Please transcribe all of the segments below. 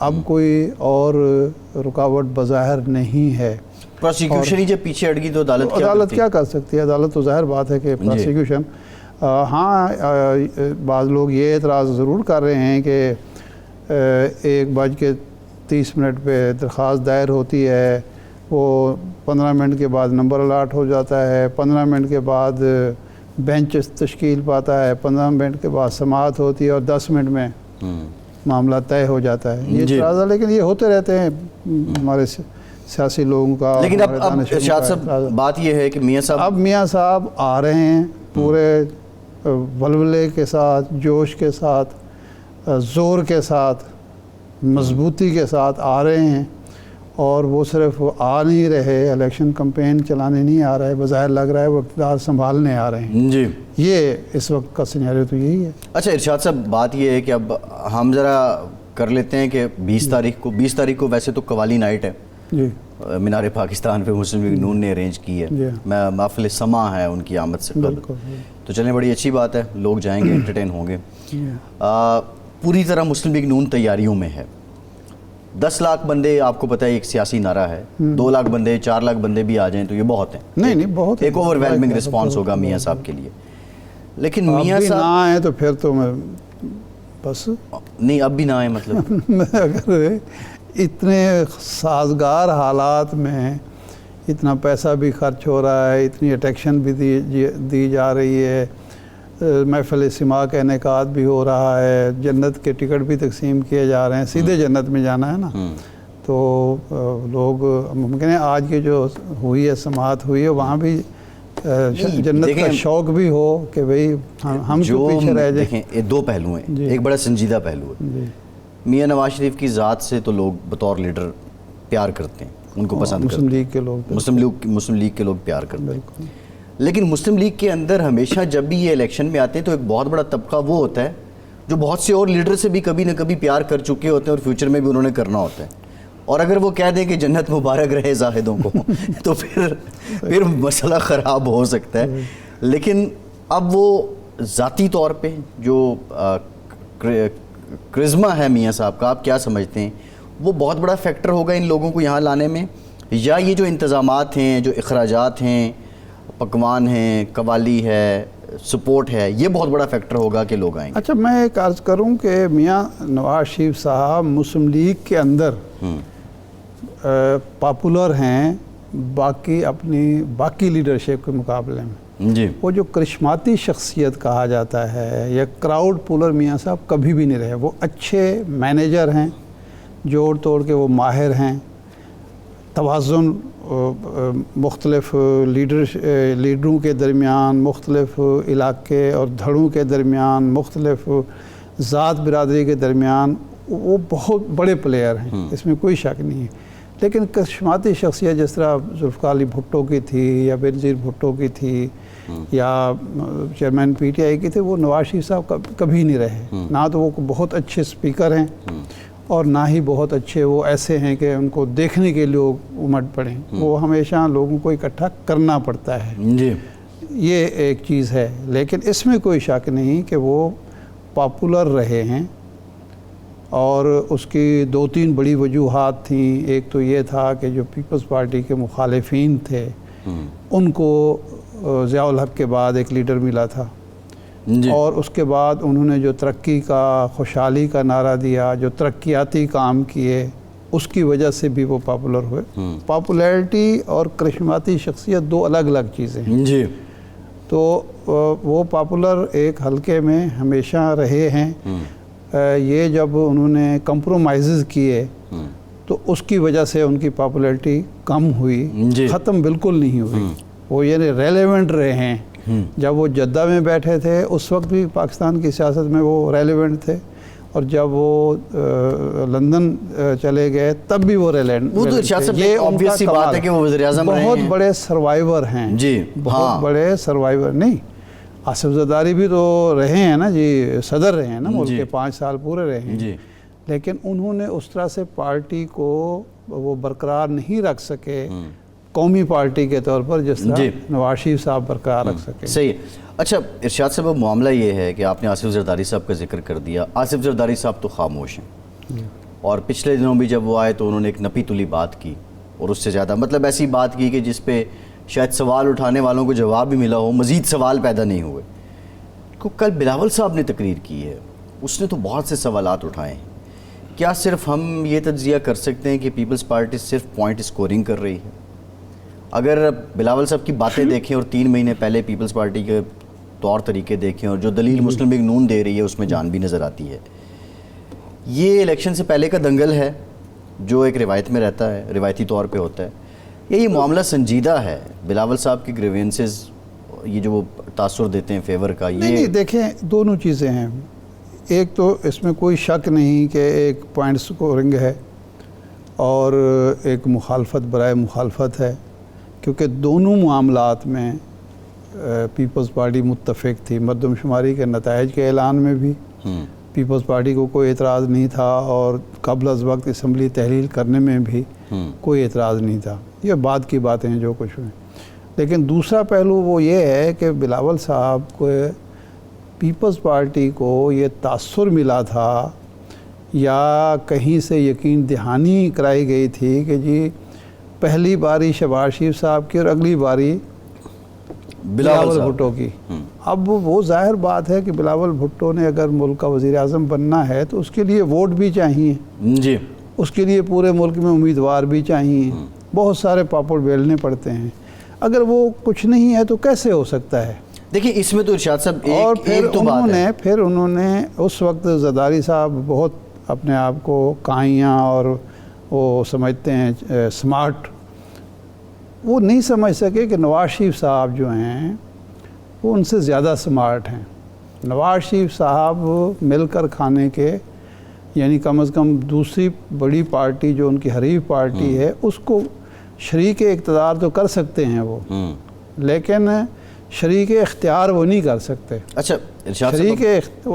اب کوئی اور رکاوٹ بظاہر نہیں ہے. پروسیکیوشن ہی جب پیچھے ہٹ گئی تو عدالت کیا کر سکتی ہے؟ عدالت تو ظاہر بات ہے کہ پروسیکیوشن ہاں بعض لوگ یہ اعتراض ضرور کر رہے ہیں کہ 1:30 پہ درخواست دائر ہوتی ہے, وہ 15 منٹ کے بعد نمبر الاٹ ہو جاتا ہے, 15 منٹ کے بعد بینچ تشکیل پاتا ہے, 15 منٹ کے بعد سماعت ہوتی ہے اور 10 منٹ میں معاملہ طے ہو جاتا ہے. یہ اعتراض ہے, لیکن یہ ہوتے رہتے ہیں ہمارے سیاسی لوگوں کا. لیکن اب ارشاد صاحب بات یہ ہے کہ میاں صاحب آ رہے ہیں پورے ولولے کے ساتھ, جوش کے ساتھ, زور کے ساتھ, مضبوطی کے ساتھ آ رہے ہیں, اور وہ صرف آ نہیں رہے, الیکشن کمپین چلانے نہیں آ رہے, بظاہر لگ رہا ہے وہ اقتدار سنبھالنے آ رہے ہیں. جی یہ اس وقت کا سینیریو تو یہی ہے. اچھا ارشاد صاحب بات یہ ہے کہ اب ہم ذرا کر لیتے ہیں کہ 20 تاریخ کو ویسے تو قوالی نائٹ ہے جی مینار پاکستان پہ مسلم لیگ نون نے ارینج کی ہے, محفل سما ہے ان کی آمد سے قبل, تو چلیں بڑی اچھی بات ہے, لوگ جائیں گے, انٹرٹین ہوں گے. پوری طرح مسلم لیگ نون تیاریوں میں ہے. 10 لاکھ بندے, آپ کو پتہ ہے ایک سیاسی نعرہ ہے, 2 لاکھ بندے 4 لاکھ بندے بھی آ جائیں تو یہ بہت ہیں. نہیں بہت ایک اوور ویلمنگ رسپانس ہوگا میاں صاحب کے لیے. لیکن میاں صاحب نہ آئے تو پھر تو میں بس نہیں, اب بھی نہ آئے مطلب اگر اتنے سازگار حالات میں اتنا پیسہ بھی خرچ ہو رہا ہے, اتنی اٹیکشن بھی دی جا رہی ہے, محفل سما کا انعقاد بھی ہو رہا ہے, جنت کے ٹکٹ بھی تقسیم کیے جا رہے ہیں, سیدھے جنت میں جانا ہے نا, تو لوگ ممکن ہے آج کی جو ہوئی ہے سماعت ہوئی ہے وہاں بھی جنت کا شوق بھی ہو کہ بھئی ہم جو پیچھے رہ جائیں. دیکھیں 2 پہلو ہیں, ایک بڑا سنجیدہ پہلو ہے. میاں نواز شریف کی ذات سے تو لوگ بطور لیڈر پیار کرتے ہیں, ان کو پسند کرتے ہیں, مسلم لیگ کے لوگ پیار کرتے ہیں. لیکن مسلم لیگ کے اندر ہمیشہ جب بھی یہ الیکشن میں آتے ہیں تو ایک بہت بڑا طبقہ وہ ہوتا ہے جو بہت سے اور لیڈر سے بھی کبھی نہ کبھی پیار کر چکے ہوتے ہیں اور فیوچر میں بھی انہوں نے کرنا ہوتا ہے, اور اگر وہ کہہ دیں کہ جنت مبارک رہے زاہدوں کو تو پھر مسئلہ خراب ہو سکتا ہے. لیکن اب وہ ذاتی طور پہ جو کرزما ہے میاں صاحب کا, آپ کیا سمجھتے ہیں وہ بہت بڑا فیکٹر ہوگا ان لوگوں کو یہاں لانے میں, یا یہ جو انتظامات ہیں, جو اخراجات ہیں, پکوان ہیں, قوالی ہے, سپورٹ ہے, یہ بہت بڑا فیکٹر ہوگا کہ لوگ آئیں گے؟ اچھا میں ایک عرض کروں کہ میاں نواز شریف صاحب مسلم لیگ کے اندر پاپولر ہیں باقی لیڈرشپ کے مقابلے میں. جی وہ جو کرشماتی شخصیت کہا جاتا ہے یا کراؤڈ پولر میاں صاحب کبھی بھی نہیں رہے. وہ اچھے مینیجر ہیں, جوڑ توڑ کے وہ ماہر ہیں, توازن مختلف لیڈروں کے درمیان, مختلف علاقے اور دھڑوں کے درمیان, مختلف ذات برادری کے درمیان وہ بہت بڑے پلیئر ہیں, اس میں کوئی شک نہیں ہے. لیکن کرشماتی شخصیت جس طرح ذوالفقار علی بھٹو کی تھی یا بینظیر بھٹو کی تھی یا چیئرمین پی ٹی آئی کی تھے, وہ نواز شریف صاحب کبھی نہیں رہے. نہ تو وہ بہت اچھے سپیکر ہیں اور نہ ہی بہت اچھے وہ ایسے ہیں کہ ان کو دیکھنے کے لوگ امٹ پڑیں. وہ ہمیشہ لوگوں کو اکٹھا کرنا پڑتا ہے. جی یہ ایک چیز ہے, لیکن اس میں کوئی شک نہیں کہ وہ پاپولر رہے ہیں, اور اس کی 2-3 بڑی وجوہات تھیں. ایک تو یہ تھا کہ جو پیپلز پارٹی کے مخالفین تھے ان کو ضیاء الحق کے بعد ایک لیڈر ملا تھا, اور اس کے بعد انہوں نے جو ترقی کا, خوشحالی کا نعرہ دیا, جو ترقیاتی کام کیے, اس کی وجہ سے بھی وہ پاپولر ہوئے. پاپولیرٹی اور کرشماتی شخصیت 2 الگ الگ چیزیں ہیں. جی تو وہ پاپولر ایک حلقے میں ہمیشہ رہے ہیں. یہ جب انہوں نے کمپرومائزز کیے تو اس کی وجہ سے ان کی پاپولیرٹی کم ہوئی, ختم بالکل نہیں ہوئی. وہ یعنی ریلیونٹ رہے ہیں. جب وہ جدہ میں بیٹھے تھے اس وقت بھی پاکستان کی سیاست میں وہ ریلیونٹ تھے, اور جب وہ لندن چلے گئے تب بھی وہ ریلیونٹ. یہ obvious سی بات ہے کہ وہ وزیر اعظم رہے ہیں, بہت بڑے سروائیور ہیں. جی بہت بڑے سروائیور. نہیں, آصف زرداری بھی تو رہے ہیں نا جی, صدر رہے ہیں نا ملک کے, 5 سال پورے رہے ہیں. لیکن انہوں نے اس طرح سے پارٹی کو وہ برقرار نہیں رکھ سکے قومی پارٹی کے طور پر جس طرح نواز شریف صاحب برقرار رکھ سکے. صحیح. اچھا ارشاد صاحب, معاملہ یہ ہے کہ آپ نے آصف زرداری صاحب کا ذکر کر دیا. آصف زرداری صاحب تو خاموش ہیں اور پچھلے دنوں بھی جب وہ آئے تو انہوں نے ایک نپی تلی بات کی، اور اس سے زیادہ مطلب ایسی بات کی کہ جس پہ شاید سوال اٹھانے والوں کو جواب بھی ملا ہو، مزید سوال پیدا نہیں ہوئے. کل بلاول صاحب نے تقریر کی ہے، اس نے تو بہت سے سوالات اٹھائے ہیں. کیا صرف ہم یہ تجزیہ کر سکتے ہیں کہ پیپلز پارٹی صرف پوائنٹ اسکورنگ کر رہی ہے؟ اگر بلاول صاحب کی باتیں دیکھیں اور 3 مہینے پہلے پیپلز پارٹی کے طور طریقے دیکھیں اور جو دلیل مسلم لیگ نون دے رہی ہے اس میں جان بھی نظر آتی ہے. یہ الیکشن سے پہلے کا دنگل ہے جو ایک روایت میں رہتا ہے، روایتی طور پہ ہوتا ہے. یہ معاملہ سنجیدہ ہے، بلاول صاحب کی گریوینسز، یہ جو وہ تاثر دیتے ہیں فیور کا، یہ نہیں دیکھیں دونوں چیزیں ہیں. ایک تو اس میں کوئی شک نہیں کہ ایک پوائنٹ سکورنگ ہے اور ایک مخالفت برائے مخالفت ہے، کیونکہ دونوں معاملات میں پیپلز پارٹی متفق تھی. مردم شماری کے نتائج کے اعلان میں بھی پیپلز پارٹی کو کوئی اعتراض نہیں تھا، اور قبل از وقت اسمبلی تحلیل کرنے میں بھی کوئی اعتراض نہیں تھا. یہ بعد کی باتیں ہیں جو کچھ ہوئیں. لیکن دوسرا پہلو وہ یہ ہے کہ بلاول صاحب کو پیپلز پارٹی کو یہ تاثر ملا تھا یا کہیں سے یقین دہانی کرائی گئی تھی کہ جی پہلی باری شہباز شریف صاحب کی اور اگلی باری بلاول بھٹو کی. اب وہ ظاہر بات ہے کہ بلاول بھٹو نے اگر ملک کا وزیر اعظم بننا ہے تو اس کے لیے ووٹ بھی چاہیے جی، اس کے لیے پورے ملک میں امیدوار بھی چاہیے، بہت سارے پاپڑ بیلنے پڑتے ہیں. اگر وہ کچھ نہیں ہے تو کیسے ہو سکتا ہے؟ دیکھیں اس میں تو ارشاد صاحب اور پھر انہوں نے اس وقت زرداری صاحب بہت اپنے آپ کو کائیاں اور وہ سمجھتے ہیں سمارٹ، وہ نہیں سمجھ سکے کہ نواز شریف صاحب جو ہیں وہ ان سے زیادہ سمارٹ ہیں. نواز شریف صاحب مل کر کھانے کے، یعنی کم از کم دوسری بڑی پارٹی جو ان کی حریف پارٹی ہے اس کو شریک اقتدار تو کر سکتے ہیں وہ، لیکن شریک اختیار وہ نہیں کر سکتے. اچھا شریک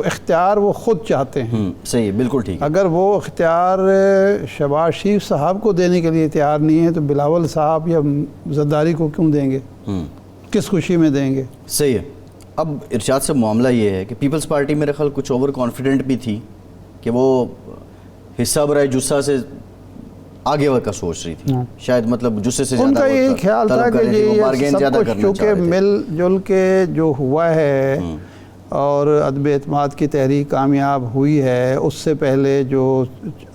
اختیار وہ خود چاہتے ہیں. صحیح ہے، بالکل ٹھیک ہے. اگر وہ اختیار شہباز شریف صاحب کو دینے کے لیے تیار نہیں ہے تو بلاول صاحب یا زرداری کو کیوں دیں گے؟ کس خوشی میں دیں گے؟ صحیح ہے. اب ارشاد سے معاملہ یہ ہے کہ پیپلز پارٹی میرے خیال کچھ اوور کانفیڈنٹ بھی تھی کہ وہ حصہ برائے جسہ سے آگے کا سوچ رہی تھی. شاید مطلب جسے سے ان کا یہ خیال تھا کہ یہ سب کچھ چونکہ مل جل کے جو ہوا ہے اور عدم اعتماد کی تحریک کامیاب ہوئی ہے، اس سے پہلے جو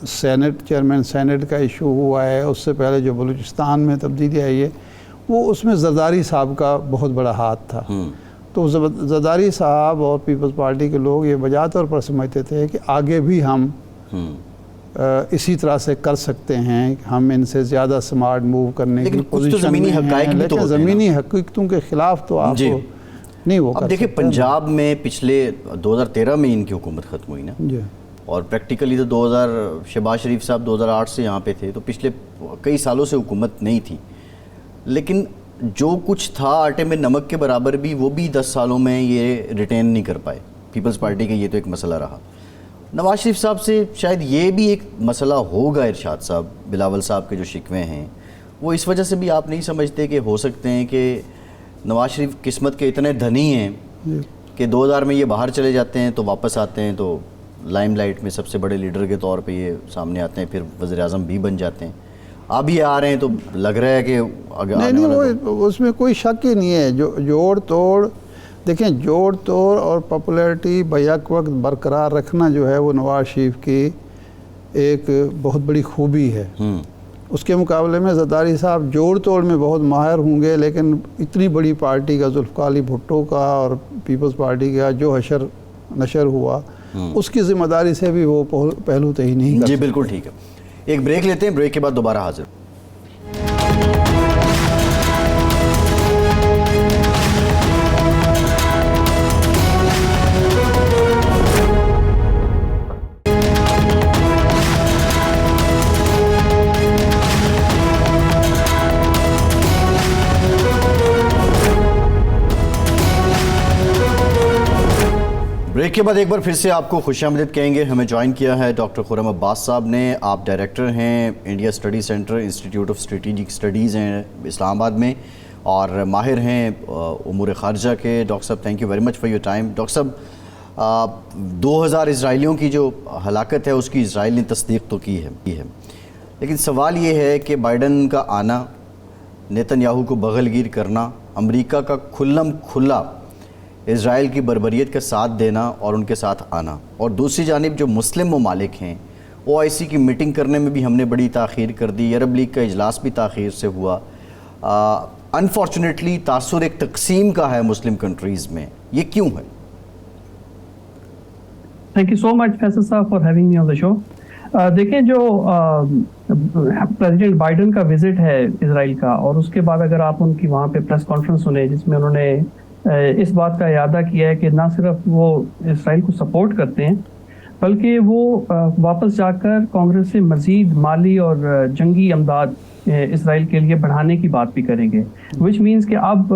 چیئرمین سینٹ کا ایشو ہوا ہے، اس سے پہلے جو بلوچستان میں تبدیلی آئی ہے، وہ اس میں زرداری صاحب کا بہت بڑا ہاتھ تھا. تو زرداری صاحب اور پیپلز پارٹی کے لوگ یہ بجا طور پر سمجھتے تھے کہ آگے بھی ہم اسی طرح سے کر سکتے ہیں، ہم ان سے زیادہ سمارٹ موو کرنے کی پوزیشن میں ہیں، لیکن زمینی حقیقتوں کے خلاف تو آپ نہیں وہ کر سکتے. اب دیکھیں پنجاب میں پچھلے 2013 میں ان کی حکومت ختم ہوئی نا، اور پریکٹیکلی تو شہباز شریف صاحب 2008 سے یہاں پہ تھے، تو پچھلے کئی سالوں سے حکومت نہیں تھی. لیکن جو کچھ تھا آٹے میں نمک کے برابر بھی وہ بھی 10 سالوں میں یہ ریٹین نہیں کر پائے پیپلز پارٹی کے. یہ تو ایک مسئلہ رہا. نواز شریف صاحب سے شاید یہ بھی ایک مسئلہ ہوگا ارشاد صاحب، بلاول صاحب کے جو شکوے ہیں وہ اس وجہ سے بھی آپ نہیں سمجھتے کہ ہو سکتے ہیں کہ نواز شریف قسمت کے اتنے دھنی ہیں کہ 2000 میں یہ باہر چلے جاتے ہیں تو واپس آتے ہیں تو لائم لائٹ میں سب سے بڑے لیڈر کے طور پہ یہ سامنے آتے ہیں، پھر وزیر اعظم بھی بن جاتے ہیں. اب یہ آ رہے ہیں تو لگ رہا ہے کہ نہیں وہ اس میں کوئی شک ہی نہیں ہے. جوڑ توڑ دیکھیں، جوڑ توڑ اور پاپولیرٹی بیک وقت برقرار رکھنا جو ہے وہ نواز شریف کی ایک بہت بڑی خوبی ہے. اس کے مقابلے میں زرداری صاحب جوڑ توڑ میں بہت ماہر ہوں گے، لیکن اتنی بڑی پارٹی کا ذوالفقار علی بھٹو کا اور پیپلز پارٹی کا جو حشر نشر ہوا اس کی ذمہ داری سے بھی وہ پہلو تہی نہیں کر. جی بالکل ٹھیک ہے. ایک بریک لیتے ہیں، بریک کے بعد دوبارہ حاضر. بریک کے بعد ایک بار پھر سے آپ کو خوش آمدید کہیں گے. ہمیں جوائن کیا ہے ڈاکٹر خرم عباس صاحب نے. آپ ڈائریکٹر ہیں India study centre, institute of strategic studies ہیں اسلام آباد میں، اور ماہر ہیں امور خارجہ کے. ڈاکٹر صاحب thank you very much for your time. Doctor صاحب 2000 اسرائیلیوں کی جو ہلاکت ہے اس کی اسرائیل نے تصدیق تو کی ہے، لیکن سوال یہ ہے کہ بائیڈن کا آنا، نیتن یاہو کو بغل گیر کرنا، امریکہ کا کھلم کھلا اسرائیل کی بربریت کا ساتھ دینا اور ان کے ساتھ آنا، اور دوسری جانب جو مسلم ممالک ہیں OIC کی میٹنگ کرنے میں بھی ہم نے بڑی تاخیر کر دی، عرب لیگ کا اجلاس بھی تاخیر سے ہوا۔ انفارچونیٹلی تاثر ایک تقسیم کا ہے مسلم کنٹریز میں، یہ کیوں ہے؟ تھینک یو سو مچ فیصل صاحب فار ہیونگ می آن دا شو۔ دیکھیں جو پریزیڈنٹ بائیڈن کا وزٹ ہے اسرائیل کا، اور اس کے بعد اگر آپ ان کی وہاں پہ پریس کانفرنس سنیں جس میں انہوں نے اس بات کا اعادہ کیا ہے کہ نہ صرف وہ اسرائیل کو سپورٹ کرتے ہیں بلکہ وہ واپس جا کر کانگریس سے مزید مالی اور جنگی امداد اسرائیل کے لیے بڑھانے کی بات بھی کریں گے، وچ مینس کہ اب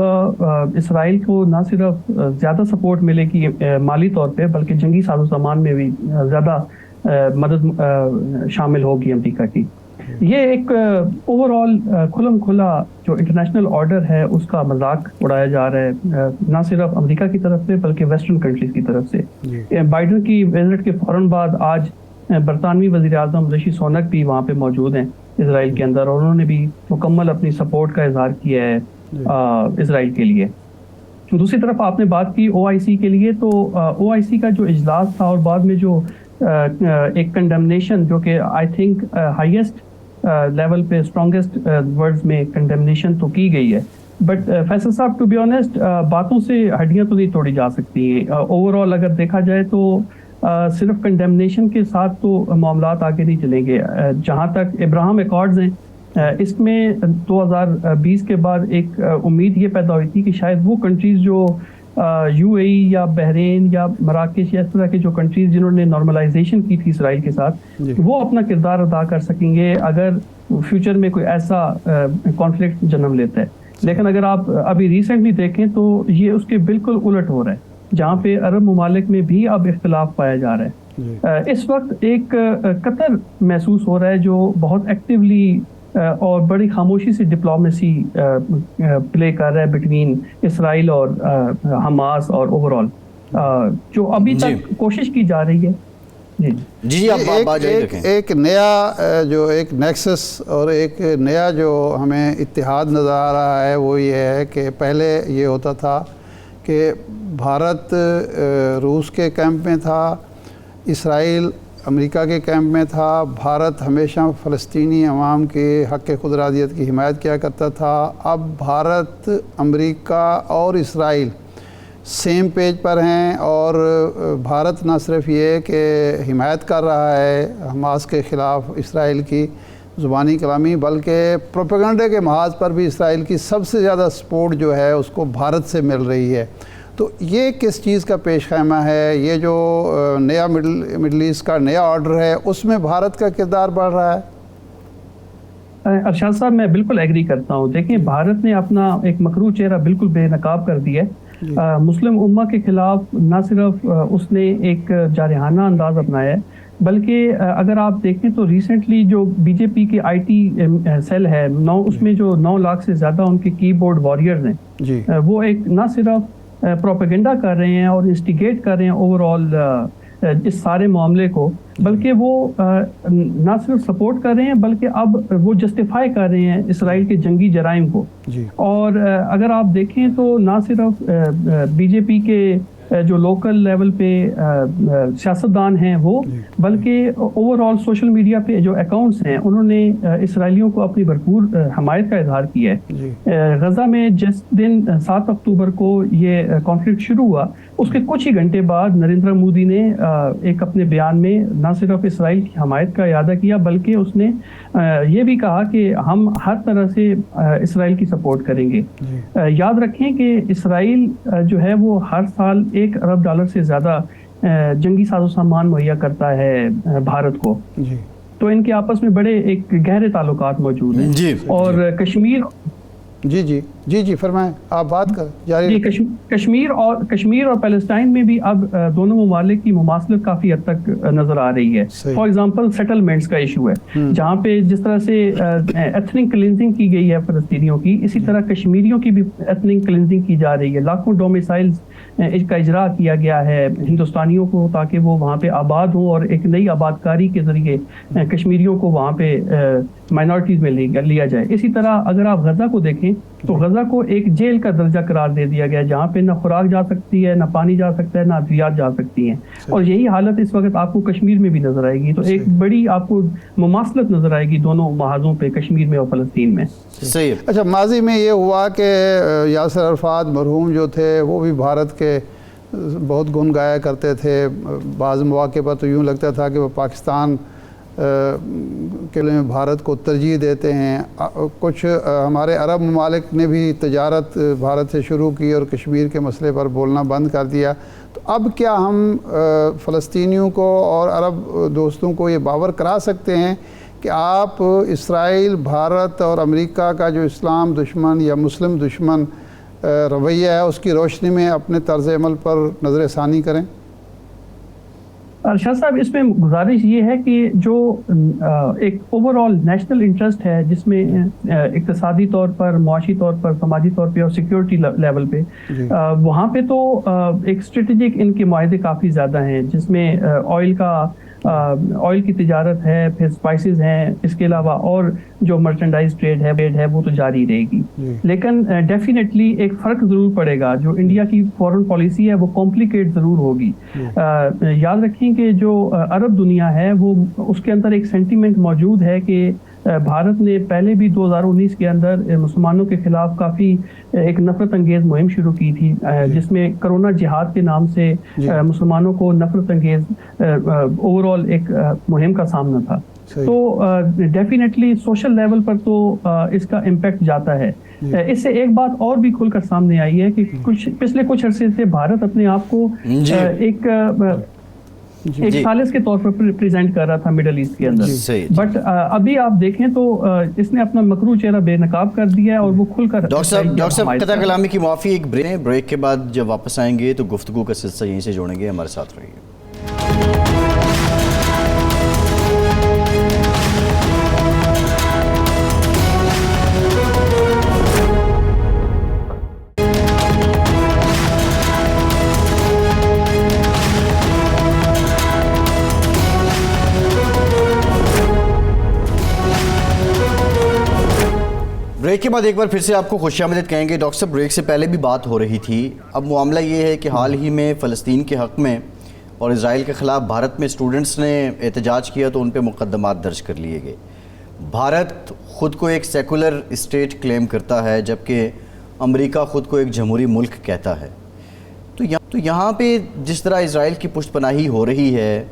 اسرائیل کو نہ صرف زیادہ سپورٹ ملے گی مالی طور پہ بلکہ جنگی ساز و سامان میں بھی زیادہ مدد شامل ہوگی امریکہ کی۔ یہ ایک اوور آل کھلم کھلا جو انٹرنیشنل آرڈر ہے اس کا مذاق اڑایا جا رہا ہے، نہ صرف امریکہ کی طرف سے بلکہ ویسٹرن کنٹریز کی طرف سے۔ بائیڈن کی وزٹ کے فوراً بعد آج برطانوی وزیر اعظم رشی سونک بھی وہاں پہ موجود ہیں اسرائیل کے اندر، اور انہوں نے بھی مکمل اپنی سپورٹ کا اظہار کیا ہے اسرائیل کے لیے۔ دوسری طرف آپ نے بات کی OIC کے لیے، تو OIC کا جو اجلاس تھا اور بعد میں جو ایک کنڈمنیشن جو کہ آئی تھنک ہائیسٹ لیول پہ اسٹرانگسٹ ورڈز میں کنڈمنیشن تو کی گئی ہے، بٹ فیصل صاحب ٹو بی آنیسٹ باتوں سے ہڈیاں تو نہیں توڑی جا سکتی ہیں۔ اوور آل اگر دیکھا جائے تو صرف کنڈمنیشن کے ساتھ تو معاملات آگے نہیں چلیں گے۔ جہاں تک ابراہم ایکارڈز ہیں، اس میں 2020 کے بعد ایک امید یہ پیدا ہوئی تھی کہ شاید وہ کنٹریز جو UAE یا بحرین یا مراکش یا اس طرح کے جو کنٹریز جنہوں نے نارملائزیشن کی تھی اسرائیل کے ساتھ، وہ اپنا کردار ادا کر سکیں گے اگر فیوچر میں کوئی ایسا کانفلکٹ جنم لیتا ہے۔ لیکن اگر آپ ابھی ریسنٹلی دیکھیں تو یہ اس کے بالکل الٹ ہو رہا ہے، جہاں پہ عرب ممالک میں بھی اب اختلاف پایا جا رہا ہے۔ اس وقت ایک قطر محسوس ہو رہا ہے جو بہت ایکٹیولی اور بڑی خاموشی سے ڈپلومیسی پلے کر رہا ہے بٹوین اسرائیل اور حماس، اور اوور آل جو ابھی تک کوشش کی جا رہی ہے۔ جی ایک نیا جو ایک نیکسس اور ایک نیا جو ہمیں اتحاد نظر آ رہا ہے وہ یہ ہے کہ پہلے یہ ہوتا تھا کہ بھارت روس کے کیمپ میں تھا، اسرائیل امریکہ کے کیمپ میں تھا، بھارت ہمیشہ فلسطینی عوام کے حق خود ارادیت کی حمایت کیا کرتا تھا۔ اب بھارت، امریکہ اور اسرائیل سیم پیج پر ہیں، اور بھارت نہ صرف یہ کہ حمایت کر رہا ہے حماس کے خلاف اسرائیل کی زبانی کلامی، بلکہ پروپیگنڈے کے محاذ پر بھی اسرائیل کی سب سے زیادہ سپورٹ جو ہے اس کو بھارت سے مل رہی ہے۔ تو یہ کس چیز کا پیش خیمہ ہے؟ یہ جو نیا مڈل ایسٹ کا نیا آرڈر ہے اس میں بھارت کا کردار بڑھ رہا ہے؟ ارشاد صاحب میں بالکل ایگری کرتا ہوں۔ دیکھیں بھارت نے اپنا ایک مکروہ چہرہ بالکل بے نقاب کر دیا ہے، مسلم امہ کے خلاف نہ صرف اس نے ایک جارحانہ انداز اپنایا ہے بلکہ اگر آپ دیکھیں تو ریسنٹلی جو BJP کے IT سیل ہے اس میں جو 9 لاکھ سے زیادہ ان کے کی بورڈ واریئرز ہیں، وہ ایک نہ صرف پروپیگنڈا کر رہے ہیں اور انسٹیگیٹ کر رہے ہیں اوور آل اس سارے معاملے کو، بلکہ وہ نہ صرف سپورٹ کر رہے ہیں بلکہ اب وہ جسٹیفائی کر رہے ہیں اسرائیل کے جنگی جرائم کو۔ اور اگر آپ دیکھیں تو نہ صرف BJP کے جو لوکل لیول پہ سیاستدان ہیں وہ، بلکہ اوور آل سوشل میڈیا پہ جو اکاؤنٹس ہیں انہوں نے اسرائیلیوں کو اپنی بھرپور حمایت کا اظہار کیا ہے۔ غزہ میں جس دن 7 اکتوبر کو یہ کانفلکٹ شروع ہوا اس کے کچھ ہی گھنٹے بعد نریندر مودی نے ایک اپنے بیان میں نہ صرف اسرائیل کی حمایت کا اعادہ کیا بلکہ اس نے یہ بھی کہا کہ ہم ہر طرح سے اسرائیل کی سپورٹ کریں گے۔ یاد رکھیں کہ اسرائیل جو ہے وہ ہر سال $1 ارب سے زیادہ جنگی ساز و سامان مہیا کرتا ہے بھارت کو، تو ان کے آپس میں بڑے ایک گہرے تعلقات موجود ہیں۔ اور جی جی جی جی فرمائیں، آپ بات کریں، جاری جی رکھیں۔ کشمیر اور پیلسٹائن میں بھی اب دونوں ممالک کی مماثلت کافی حد تک نظر آ رہی ہے. صحیح۔ فار ایگزامپل سیٹلمنٹس کا ایشو ہے، جہاں پہ جس طرح سے ایتھنک کلینزنگ کی گئی ہے فلسطینیوں کی، اسی طرح کشمیریوں کی بھی ایتھنک کلینزنگ کی جا رہی ہے. لاکھوں ڈومیسائلز کا اجرا کیا گیا ہے ہندوستانیوں کو تاکہ وہ وہاں پہ آباد ہوں اور ایک نئی آبادکاری کے ذریعے کشمیریوں کو وہاں پہ مائنورٹیز میں لیا جائے. اسی طرح اگر آپ غزہ کو دیکھیں تو غزہ کو ایک جیل کا درجہ قرار دے دیا گیا، جہاں پہ نہ خوراک جا سکتی ہے، نہ پانی جا سکتا ہے، نہ ادویات جا سکتی ہیں. اور یہی حالت اس وقت آپ کو کشمیر میں بھی نظر آئے گی. تو ایک بڑی آپ کو مماثلت نظر آئے گی دونوں محاذوں پہ، کشمیر میں اور فلسطین میں. صحیح. اچھا، ماضی میں یہ ہوا کہ یاسر عرفات مرحوم جو تھے وہ بھی بھارت کے بہت گن گایا کرتے تھے. بعض مواقع پر تو یوں لگتا تھا کہ وہ پاکستان کے لیے بھارت کو ترجیح دیتے ہیں. کچھ ہمارے عرب ممالک نے بھی تجارت بھارت سے شروع کی اور کشمیر کے مسئلے پر بولنا بند کر دیا. تو اب کیا ہم فلسطینیوں کو اور عرب دوستوں کو یہ باور کرا سکتے ہیں کہ آپ اسرائیل، بھارت اور امریکہ کا جو اسلام دشمن یا مسلم دشمن رویہ ہے اس کی روشنی میں اپنے طرز عمل پر نظر ثانی کریں؟ شاہ صاحب، اس میں گزارش یہ ہے کہ جو ایک اوور آل نیشنل انٹرسٹ ہے، جس میں اقتصادی طور پر، معاشی طور پر، سماجی طور پہ اور سیکیورٹی لیول پہ، وہاں پہ تو ایک اسٹریٹجک ان کے معاہدے کافی زیادہ ہیں، جس میں آئل کی تجارت ہے، پھر اسپائسز ہیں، اس کے علاوہ اور جو مرچنڈائز ٹریڈ ہے وہ تو جاری رہے گی. لیکن ڈیفینیٹلی ایک فرق ضرور پڑے گا. جو انڈیا کی فورن پالیسی ہے وہ کمپلیکیٹ ضرور ہوگی. یاد رکھیں کہ جو عرب دنیا ہے وہ اس کے اندر ایک سینٹیمنٹ موجود ہے کہ بھارت نے پہلے بھی 2019 کے اندر مسلمانوں کے خلاف کافی ایک نفرت انگیز مہم شروع کی تھی، جس میں کرونا جہاد کے نام سے مسلمانوں کو نفرت انگیز اوور آل ایک مہم کا سامنا تھا. تو ڈیفینیٹلی سوشل لیول پر تو اس کا امپیکٹ جاتا ہے. اس سے ایک بات اور بھی کھل کر سامنے آئی ہے کہ پچھلے کچھ عرصے سے بھارت اپنے آپ کو ایک ثالث کے طور پر پریزنٹ کر رہا تھا مڈل ایسٹ کے اندر. بٹ ابھی آپ دیکھیں تو اس نے اپنا مکروہ چہرہ بے نقاب کر دیا ہے اور وہ کھل کر. ڈاکٹر صاحب قطع کلامی کی معافی، ایک بریک کے بعد جب واپس آئیں گے تو گفتگو کا سلسلہ یہیں سے جوڑیں گے. ہمارے ساتھ رہیے. بریک کے بعد ایک بار پھر سے آپ کو خوش آمدید کہیں گے. ڈاکٹر صاحب، بریک سے پہلے بھی بات ہو رہی تھی. اب معاملہ یہ ہے کہ حال ہی میں فلسطین کے حق میں اور اسرائیل کے خلاف بھارت میں اسٹوڈنٹس نے احتجاج کیا تو ان پہ مقدمات درج کر لیے گئے. بھارت خود کو ایک سیکولر اسٹیٹ کلیم کرتا ہے جبکہ امریکہ خود کو ایک جمہوری ملک کہتا ہے. تو یہاں پہ جس طرح اسرائیل کی پشت پناہی ہو رہی ہے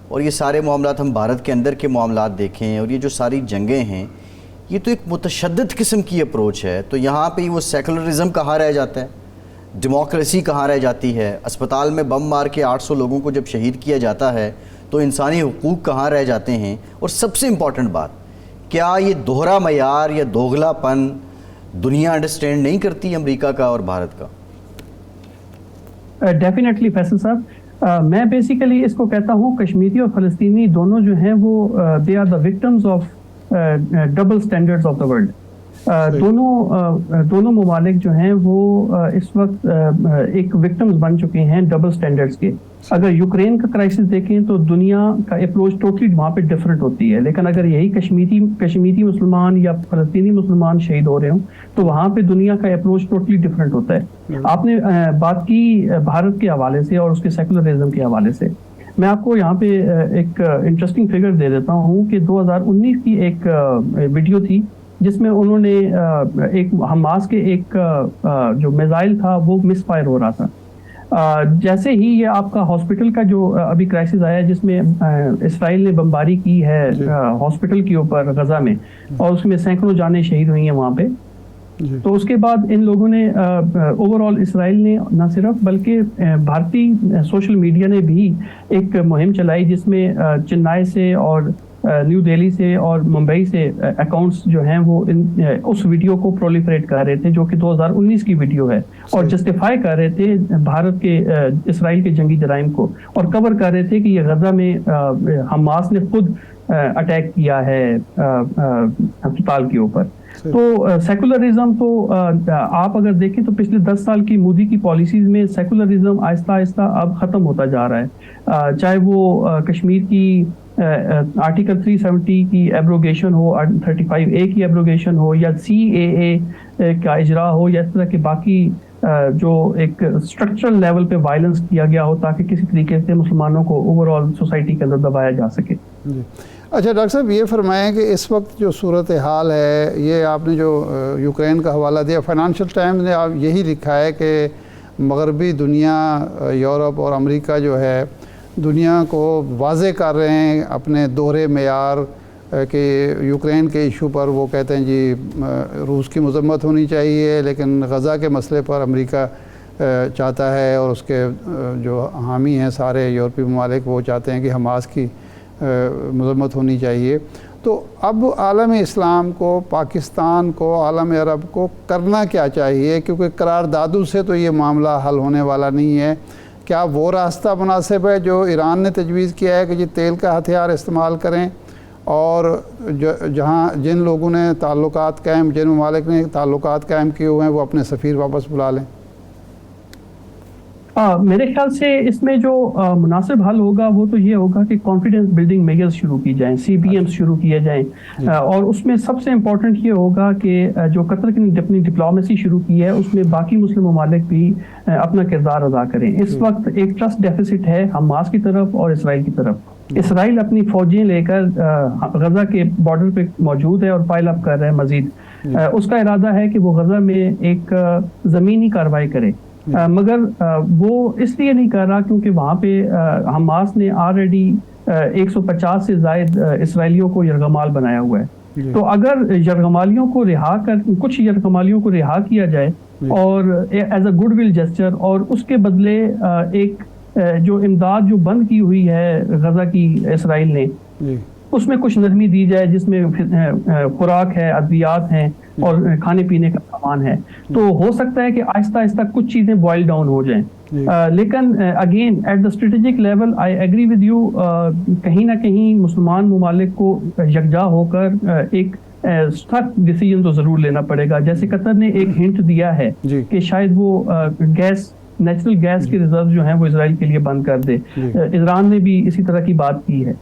اور یہ سارے معاملات ہم بھارت کے اندر کے معاملات دیکھیں اور یہ جو ساری جنگیں ہیں، یہ تو ایک متشدد قسم کی اپروچ ہے. تو یہاں پہ وہ سیکولرزم کہاں رہ جاتا ہے، ڈیموکریسی کہاں رہ جاتی ہے؟ اسپتال میں بم مار کے 800 لوگوں کو جب شہید کیا جاتا ہے تو انسانی حقوق کہاں رہ جاتے ہیں؟ اور سب سے امپورٹنٹ بات، کیا یہ دوہرا معیار یا دوغلا پن دنیا انڈرسٹینڈ نہیں کرتی امریکہ کا اور بھارت کا؟ ڈیفینیٹلی فیصل صاحب، میں بیسیکلی اس کو کہتا ہوں کشمیری اور فلسطینی دونوں جو ہیں وہ they are the victims of double standards of the world. دونوں ممالک جو ہیں وہ اس وقت ایک وکٹمز بن چکے ہیں ڈبل سٹینڈرڈز کے. اگر یوکرین کا کرائسس دیکھیں تو دنیا کا اپروچ ٹوٹلی وہاں پہ ڈفرینٹ ہوتی ہے، لیکن اگر یہی کشمیری مسلمان یا فلسطینی مسلمان شہید ہو رہے ہوں تو وہاں پہ دنیا کا اپروچ ٹوٹلی ڈفرینٹ ہوتا ہے. آپ نے بات کی بھارت کے حوالے سے اور اس کے سیکولرزم کے حوالے سے. میں آپ کو یہاں پہ ایک انٹرسٹنگ فگر دے دیتا ہوں کہ 2019 کی ایک ویڈیو تھی جس میں انہوں نے ایک حماس کے ایک جو میزائل تھا وہ مس فائر ہو رہا تھا. جیسے ہی یہ آپ کا ہاسپٹل کا جو ابھی کرائسس آیا جس میں اسرائیل نے بمباری کی ہے ہاسپٹل کے اوپر غزہ میں، اور اس میں سینکڑوں جانیں شہید ہوئی ہیں وہاں پہ. تو اس کے بعد ان لوگوں نے اوور آل اسرائیل نے نہ صرف بلکہ بھارتی سوشل میڈیا نے بھی ایک مہم چلائی جس میں چنائی سے اور نیو دہلی سے اور ممبئی سے اکاؤنٹس جو ہیں وہ اس ویڈیو کو پرولیفریٹ کر رہے تھے جو کہ 2019 کی ویڈیو ہے اور جسٹیفائی کر رہے تھے بھارت کے اسرائیل کے جنگی جرائم کو اور کور کر رہے تھے کہ یہ غزہ میں حماس نے خود اٹیک کیا ہے ہسپتال کے اوپر. تو سیکولرزم تو آپ اگر دیکھیں تو پچھلے 10 سال کی مودی کی پالیسیز میں سیکولرزم آہستہ آہستہ اب ختم ہوتا جا رہا ہے, چاہے وہ کشمیر کی آرٹیکل 370 کی ایبروگیشن ہو, 35A کی ایبروگیشن ہو, یا CAA کا اجرا ہو, یا اس طرح کے باقی جو ایک اسٹرکچرل لیول پہ وائلنس کیا گیا ہو تاکہ کسی طریقے سے مسلمانوں کو اوور آل سوسائٹی کے اندر دبایا جا سکے. اچھا ڈاکٹر صاحب یہ فرمائیں کہ اس وقت جو صورت حال ہے, یہ آپ نے جو یوکرین کا حوالہ دیا, فائنانشیل ٹائمز نے آپ یہی لکھا ہے کہ مغربی دنیا, یورپ اور امریکہ جو ہے دنیا کو واضح کر رہے ہیں اپنے دوہرے معیار کہ یوکرین کے ایشو پر وہ کہتے ہیں جی روس کی مذمت ہونی چاہیے, لیکن غزہ کے مسئلے پر امریکہ چاہتا ہے اور اس کے جو حامی ہیں سارے یورپی ممالک وہ چاہتے ہیں کہ حماس کی مذمت ہونی چاہیے. تو اب عالم اسلام کو, پاکستان کو, عالم عرب کو کرنا کیا چاہیے, کیونکہ قراردادوں سے تو یہ معاملہ حل ہونے والا نہیں ہے. کیا وہ راستہ مناسب ہے جو ایران نے تجویز کیا ہے کہ یہ تیل کا ہتھیار استعمال کریں, اور جہاں جن لوگوں نے تعلقات قائم, جن ممالک نے تعلقات قائم کیے ہوئے ہیں وہ اپنے سفیر واپس بلا لیں؟ میرے خیال سے اس میں جو مناسب حل ہوگا وہ تو یہ ہوگا کہ کانفیڈنس بلڈنگ میجرز شروع کی جائیں, CBMs شروع کیے جائیں, اور اس میں سب سے امپورٹنٹ یہ ہوگا کہ جو قطر کی اپنی ڈپلومیسی شروع کی ہے اس میں باقی مسلم ممالک بھی اپنا کردار ادا کریں. اس وقت ایک ٹرسٹ ڈیفیسٹ ہے حماس کی طرف اور اسرائیل کی طرف. اسرائیل اپنی فوجیں لے کر غزہ کے بارڈر پہ موجود ہے اور پائل اپ کر رہے ہیں مزید. اس کا ارادہ ہے کہ وہ غزہ میں ایک زمینی کارروائی کرے, مگر وہ اس لیے نہیں کر رہا کیونکہ وہاں پہ حماس نے آلریڈی 150 سے زائد اسرائیلیوں کو یرغمال بنایا ہوا ہے. تو اگر یرغمالیوں کو کچھ یرغمالیوں کو رہا کیا جائے اور as a good will gesture, اور اس کے بدلے ایک جو امداد جو بند کی ہوئی ہے غزہ کی اسرائیل نے اس میں کچھ نرمی دی جائے, جس میں خوراک ہے, ادویات ہیں اور کھانے پینے کا سامان ہے, تو ہو سکتا ہے کہ آہستہ آہستہ کچھ چیزیں بوائل ڈاؤن ہو جائیں. لیکن again at the strategic level I agree with you, کہیں نہ کہیں مسلمان ممالک کو یکجا ہو کر ایک سخت ڈیسیجن تو ضرور لینا پڑے گا. جیسے قطر نے ایک ہنٹ دیا ہے کہ شاید وہ نیچرل گیس کے ریزرو جو ہیں وہ اسرائیل کے لیے بند کر دے. ایران نے بھی اسی طرح کی بات کی ہے.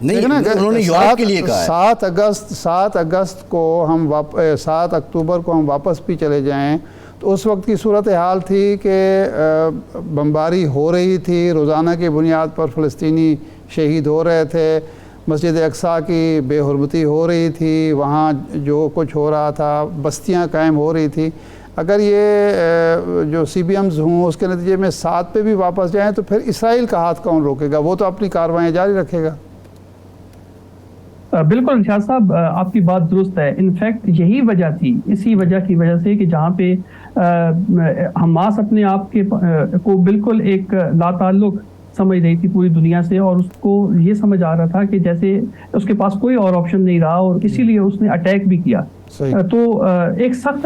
انہوں نے یورپ کے لیے کہا 7 اگست کو ہم 7 اکتوبر کو ہم واپس بھی چلے جائیں تو اس وقت کی صورتحال تھی کہ بمباری ہو رہی تھی, روزانہ کی بنیاد پر فلسطینی شہید ہو رہے تھے, مسجد اقصیٰ کی بے حرمتی ہو رہی تھی, وہاں جو کچھ ہو رہا تھا, بستیاں قائم ہو رہی تھی. اگر یہ جو CBMs ہوں اس کے نتیجے میں 7 پہ بھی واپس جائیں تو پھر اسرائیل کا ہاتھ کون روکے گا؟ وہ تو اپنی کاروائیاں جاری رکھے گا. بالکل ریاض صاحب, آپ کی بات درست ہے. انفیکٹ یہی وجہ تھی, اسی وجہ کی وجہ سے کہ جہاں پہ حماس اپنے آپ کو بالکل ایک لا تعلق سمجھ رہی تھی پوری دنیا سے, اور اس کو یہ سمجھ آ رہا تھا کہ جیسے اس کے پاس کوئی اور آپشن نہیں رہا, اور اسی لیے اس نے اٹیک بھی کیا. تو ایک سخت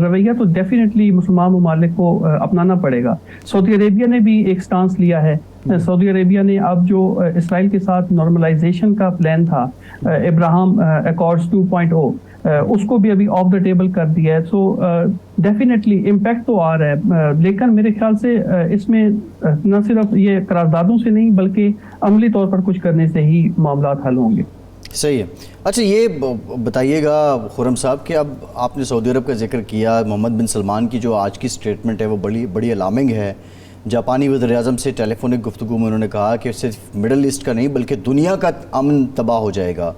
رویہ تو ڈیفینیٹلی مسلمان ممالک کو اپنانا پڑے گا. سعودی عربیہ نے بھی ایک سٹانس لیا ہے. سعودی عربیہ نے اب جو اسرائیل کے ساتھ نارملائزیشن کا پلان تھا, ابراہم ایکارڈز 2.0, اس کو بھی ابھی آف دا ٹیبل کر دیا ہے. سو ڈیفینیٹلی امپیکٹ تو آ رہا ہے, لیکن میرے خیال سے اس میں نہ صرف یہ قراردادوں سے نہیں بلکہ عملی طور پر کچھ کرنے سے ہی معاملات حل ہوں گے. صحیح ہے. اچھا یہ بتائیے گا خرم صاحب کہ اب آپ نے سعودی عرب کا ذکر کیا, محمد بن سلمان کی جو آج کی سٹیٹمنٹ ہے وہ بڑی الارمنگ ہے. جاپانی وزیر اعظم سے ٹیلی فونک گفتگو میں انہوں نے کہا کہ صرف مڈل ایسٹ کا نہیں بلکہ دنیا کا امن تباہ ہو جائے گا.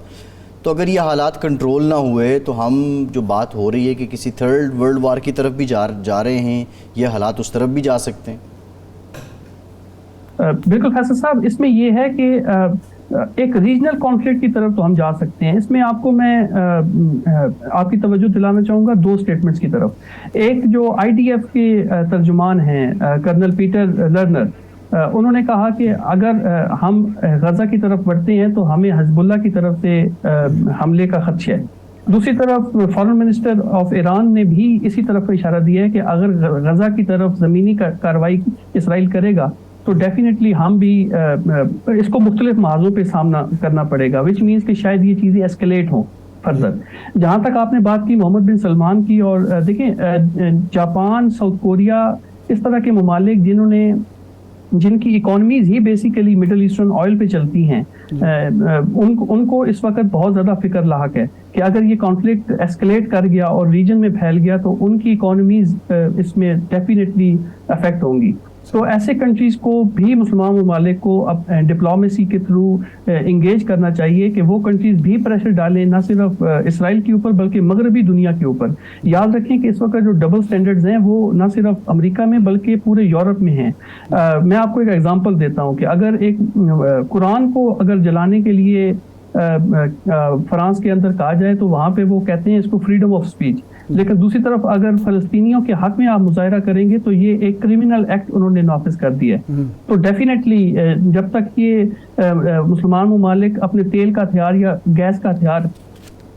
تو اگر یہ حالات کنٹرول نہ ہوئے تو ہم جو بات ہو رہی ہے کہ کسی تھرڈ ورلڈ وار کی طرف بھی جا رہے ہیں, یہ حالات اس طرف بھی جا سکتے ہیں. بالکل فیصل صاحب, اس میں یہ ہے کہ ایک ریجنل کانفلکٹ کی طرف تو ہم جا سکتے ہیں. اس میں آپ کو میں آپ کی توجہ دلانا چاہوں گا 2 سٹیٹمنٹس کی طرف. ایک جو IDF کے ترجمان ہیں کرنل پیٹر لرنر, انہوں نے کہا کہ اگر ہم غزہ کی طرف بڑھتے ہیں تو ہمیں حزب اللہ کی طرف سے حملے کا خدشہ ہے. دوسری طرف فارن منسٹر آف ایران نے بھی اسی طرف اشارہ دیا ہے کہ اگر غزہ کی طرف زمینی کارروائی اسرائیل کرے گا تو ڈیفینیٹلی ہم بھی اس کو مختلف محاذوں پہ سامنا کرنا پڑے گا, وچ مینس کہ شاید یہ چیزیں ایسکلیٹ ہوں فردر. جہاں تک آپ نے بات کی محمد بن سلمان کی, اور دیکھیں جاپان, ساؤتھ کوریا, اس طرح کے ممالک جن کی اکانومیز ہی بیسیکلی مڈل ایسٹرن آئل پہ چلتی ہیں, ان کو اس وقت بہت زیادہ فکر لاحق ہے کہ اگر یہ کانفلکٹ ایسکلیٹ کر گیا اور ریجن میں پھیل گیا تو ان کی اکانومیز اس میں ڈیفینیٹلی افیکٹ ہوں گی. تو ایسے کنٹریز کو بھی مسلمان ممالک کو اب ڈپلومیسی کے تھرو انگیج کرنا چاہیے کہ وہ کنٹریز بھی پریشر ڈالیں, نہ صرف اسرائیل کے اوپر بلکہ مغربی دنیا کے اوپر. یاد رکھیں کہ اس وقت جو ڈبل سٹینڈرڈز ہیں وہ نہ صرف امریکہ میں بلکہ پورے یورپ میں ہیں. میں آپ کو ایک ایگزامپل دیتا ہوں کہ اگر ایک قرآن کو اگر جلانے کے لیے فرانس کے اندر کہا جائے تو وہاں پہ وہ کہتے ہیں اس کو فریڈم آف اسپیچ, لیکن دوسری طرف اگر فلسطینیوں کے حق میں آپ مظاہرہ کریں گے تو یہ ایک کرمنل ایکٹ انہوں نے نافذ کر دیا ہے. تو ڈیفینیٹلی جب تک یہ مسلمان ممالک اپنے تیل کا ہتھیار یا گیس کا ہتھیار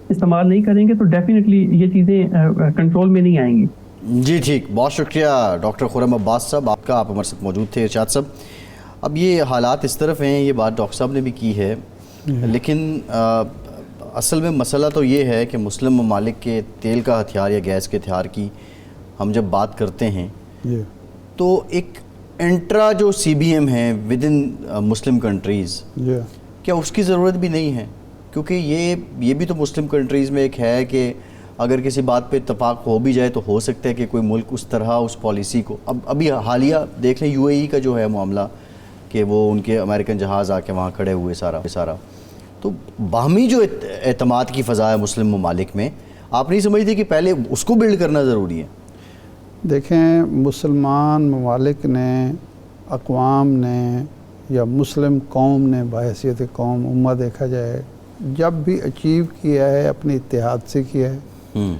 استعمال نہیں کریں گے تو ڈیفینیٹلی یہ چیزیں کنٹرول میں نہیں آئیں گی. جی ٹھیک, بہت شکریہ ڈاکٹر خرم عباس صاحب آپ کا, آپ ہمارے ساتھ موجود تھے. ارشاد صاحب, اب یہ حالات اس طرف ہیں, یہ بات ڈاکٹر صاحب نے بھی کی ہے, لیکن اصل میں مسئلہ تو یہ ہے کہ مسلم ممالک کے تیل کا ہتھیار یا گیس کے ہتھیار کی ہم جب بات کرتے ہیں تو ایک انٹرا جو سی بی ایم ہے ود ان مسلم کنٹریز, کیا اس کی ضرورت بھی نہیں ہے؟ کیونکہ یہ بھی تو مسلم کنٹریز میں ایک ہے کہ اگر کسی بات پہ اتفاق ہو بھی جائے تو ہو سکتا ہے کہ کوئی ملک اس طرح اس پالیسی کو, ابھی حالیہ دیکھ لیں یو اے ای کا جو ہے معاملہ کہ وہ ان کے امریکن جہاز آ کے وہاں کھڑے ہوئے سارا, تو باہمی جو اعتماد کی فضا ہے مسلم ممالک میں, آپ نہیں سمجھتے کہ پہلے اس کو بلڈ کرنا ضروری ہے؟ دیکھیں, مسلمان ممالک نے, اقوام نے یا مسلم قوم نے بحیثیت قوم امت دیکھا جائے جب بھی اچیو کیا ہے اپنے اتحاد سے کیا ہے,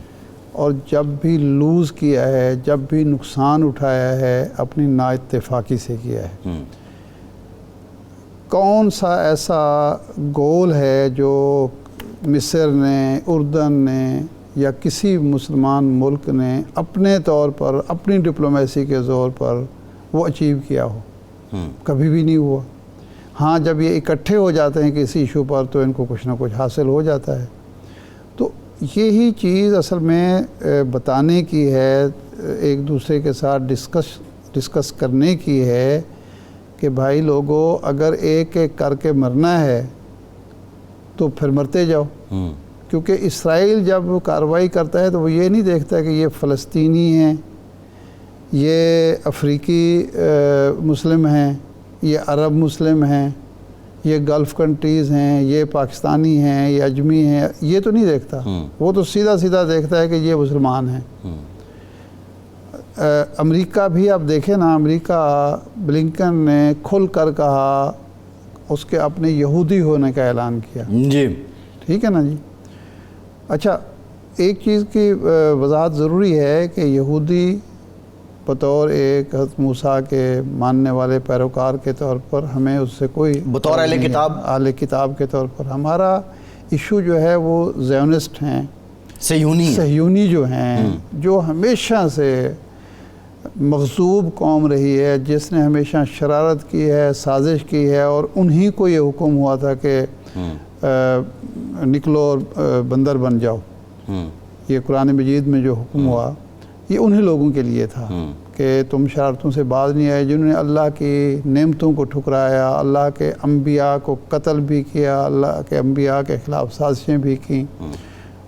اور جب بھی لوز کیا ہے, جب بھی نقصان اٹھایا ہے اپنی نا اتفاقی سے کیا ہے. کون سا ایسا گول ہے جو مصر نے, اردن نے یا کسی مسلمان ملک نے اپنے طور پر اپنی ڈپلومیسی کے زور پر وہ اچیو کیا ہو؟ کبھی بھی نہیں ہوا. ہاں, جب یہ اکٹھے ہو جاتے ہیں کسی ایشو پر تو ان کو کچھ نہ کچھ حاصل ہو جاتا ہے. تو یہی چیز اصل میں بتانے کی ہے, ایک دوسرے کے ساتھ ڈسکس کرنے کی ہے کہ بھائی لوگوں, اگر ایک ایک کر کے مرنا ہے تو پھر مرتے جاؤ. کیونکہ اسرائیل جب کارروائی کرتا ہے تو وہ یہ نہیں دیکھتا کہ یہ فلسطینی ہیں, یہ افریقی مسلم ہیں, یہ عرب مسلم ہیں, یہ گلف کنٹریز ہیں, یہ پاکستانی ہیں, یہ اجمی ہیں, یہ تو نہیں دیکھتا. وہ تو سیدھا دیکھتا ہے کہ یہ مسلمان ہیں. امریکہ بھی آپ دیکھیں نا, امریکہ بلنکن نے کھل کر کہا, اس کے اپنے یہودی ہونے کا اعلان کیا. جی ٹھیک ہے نا جی. اچھا, ایک چیز کی وضاحت ضروری ہے کہ یہودی بطور ایک حضرت موسیٰ کے ماننے والے پیروکار کے طور پر ہمیں اس سے کوئی بطور اہل کتاب کے طور پر ہمارا ایشو جو ہے وہ زیونسٹ ہیں, صہیونی جو ہیں, جو ہمیشہ سے مغصوب قوم رہی ہے, جس نے ہمیشہ شرارت کی ہے, سازش کی ہے, اور انہی کو یہ حکم ہوا تھا کہ نکلو اور بندر بن جاؤ. یہ قرآن مجید میں جو حکم ہوا یہ انہی لوگوں کے لیے تھا کہ تم شرارتوں سے باز نہیں آئے, جنہوں نے اللہ کی نعمتوں کو ٹھکرایا, اللہ کے انبیاء کو قتل بھی کیا, اللہ کے انبیاء کے خلاف سازشیں بھی کیں,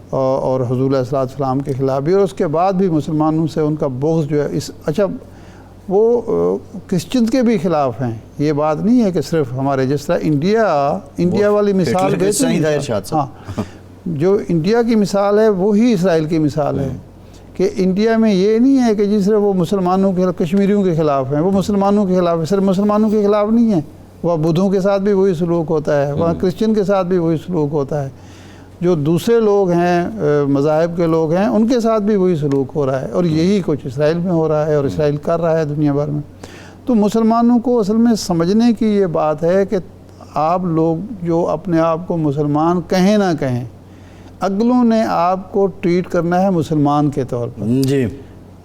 اور حضور علیہ السلام کے خلاف بھی, اور اس کے بعد بھی مسلمانوں سے ان کا بغض جو ہے اچھا وہ کرسچنز کے بھی خلاف ہیں. یہ بات نہیں ہے کہ صرف ہمارے, جس طرح انڈیا والی مثال ہاں, جو انڈیا کی مثال ہے وہی اسرائیل کی مثال ہے کہ انڈیا میں یہ نہیں ہے کہ جس طرح وہ مسلمانوں کے کشمیریوں کے خلاف ہیں, وہ مسلمانوں کے خلاف ہے, صرف مسلمانوں کے خلاف نہیں ہیں, وہاں بدھوں کے ساتھ بھی وہی سلوک ہوتا ہے, وہاں کرسچن کے ساتھ بھی وہی سلوک ہوتا ہے, جو دوسرے لوگ ہیں مذاہب کے لوگ ہیں ان کے ساتھ بھی وہی سلوک ہو رہا ہے, اور یہی کچھ اسرائیل میں ہو رہا ہے اور اسرائیل کر رہا ہے دنیا بھر میں. تو مسلمانوں کو اصل میں سمجھنے کی یہ بات ہے کہ آپ لوگ جو اپنے آپ کو مسلمان کہیں نہ کہیں، اگلوں نے آپ کو ٹریٹ کرنا ہے مسلمان کے طور پر، جی،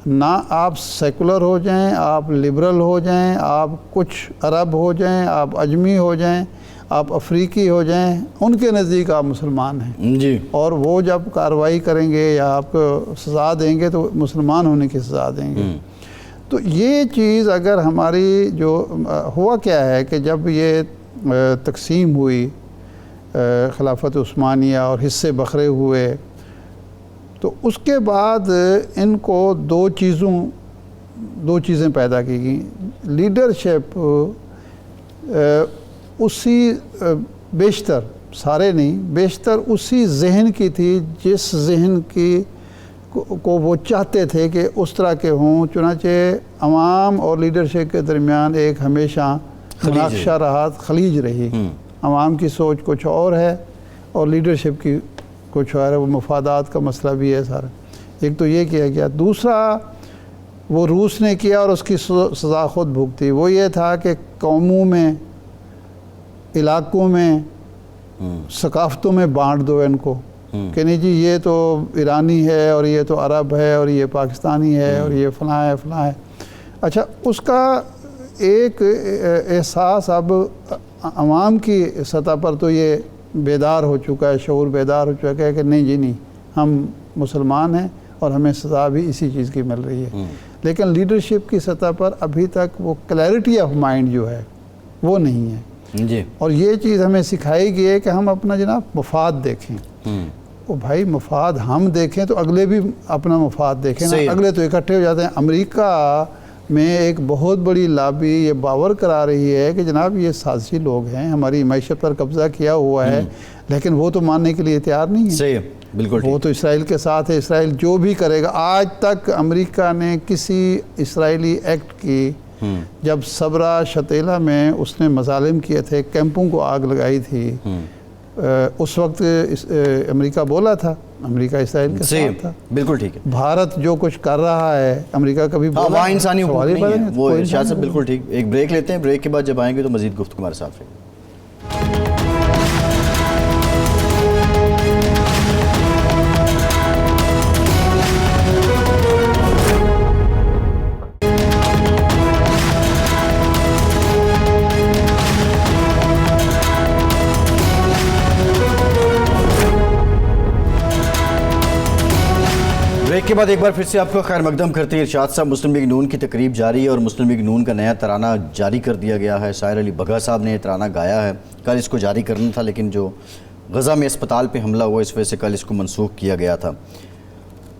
نہ آپ سیکولر ہو جائیں، آپ لبرل ہو جائیں، آپ کچھ عرب ہو جائیں، آپ اجمی ہو جائیں، آپ افریقی ہو جائیں، ان کے نزدیک آپ مسلمان ہیں، جی، اور وہ جب کارروائی کریں گے یا آپ کو سزا دیں گے تو مسلمان ہونے کی سزا دیں گے۔ تو یہ چیز اگر ہماری جو ہوا کیا ہے کہ جب یہ تقسیم ہوئی خلافت عثمانیہ اور حصے بکھرے ہوئے، تو اس کے بعد ان کو دو چیزیں پیدا کی گئیں۔ لیڈرشپ اسی بیشتر، سارے نہیں، بیشتر اسی ذہن کی تھی جس ذہن کی کو وہ چاہتے تھے کہ اس طرح کے ہوں، چنانچہ عوام اور لیڈرشپ کے درمیان ایک ہمیشہ مناقشہ رہا، خلیج رہی۔ عوام کی سوچ کچھ اور ہے اور لیڈرشپ کی کچھ اور ہے، وہ مفادات کا مسئلہ بھی ہے سارا۔ ایک تو یہ کیا گیا، دوسرا وہ روس نے کیا اور اس کی سزا خود بھگتی، وہ یہ تھا کہ قوموں میں، علاقوں میں، ثقافتوں میں بانٹ دو ان کو، کہ نہیں جی یہ تو ایرانی ہے اور یہ تو عرب ہے اور یہ پاکستانی ہے اور یہ فلاں ہے فلاں ہے۔ اچھا، اس کا ایک احساس اب عوام کی سطح پر تو یہ بیدار ہو چکا ہے، شعور بیدار ہو چکا ہے کہ نہیں جی نہیں، ہم مسلمان ہیں اور ہمیں سزا بھی اسی چیز کی مل رہی ہے۔ لیکن لیڈرشپ کی سطح پر ابھی تک وہ کلیئرٹی آف مائنڈ جو ہے وہ نہیں ہے، جی، اور یہ چیز ہمیں سکھائی گئی ہے کہ ہم اپنا جناب مفاد دیکھیں۔ وہ بھائی مفاد ہم دیکھیں تو اگلے بھی اپنا مفاد دیکھیں نا، اگلے تو اکٹھے ہو جاتے ہیں۔ امریکہ میں ایک بہت بڑی لابی یہ باور کرا رہی ہے کہ جناب یہ سازشی لوگ ہیں، ہماری معیشت پر قبضہ کیا ہوا ہے، لیکن وہ تو ماننے کے لیے تیار نہیں ہے۔ صحیح، بالکل وہ تو اسرائیل کے ساتھ ہے، اسرائیل جو بھی کرے گا۔ آج تک امریکہ نے کسی اسرائیلی ایکٹ کی، جب صبرا شتیلا میں اس نے مظالم کیے تھے، کیمپوں کو آگ لگائی تھی، اس وقت امریکہ بولا تھا، امریکہ اسرائیل کے ساتھ تھا۔ بالکل ٹھیک ہے۔ بھارت جو کچھ کر رہا ہے، امریکہ کبھی بولا وہاں انسانی حقوق نہیں ہے، وہ کوئی ارشاد صاحب بالکل ٹھیک۔ ایک بریک لیتے ہیں، بریک کے بعد جب آئیں گے تو مزید گفتگو ہمارے ساتھ رہے۔ بریک کے بعد ایک بار پھر سے آپ کو خیر مقدم کرتے ہیں۔ ارشاد صاحب، مسلم لیگ نون کی تقریب جاری ہے اور مسلم لیگ نون کا نیا ترانہ جاری کر دیا گیا ہے۔ ساحر علی بگھا صاحب نے یہ ترانہ گایا ہے، کل اس کو جاری کرنا تھا لیکن جو غزہ میں اسپتال پہ حملہ ہوا اس وجہ سے کل اس کو منسوخ کیا گیا تھا۔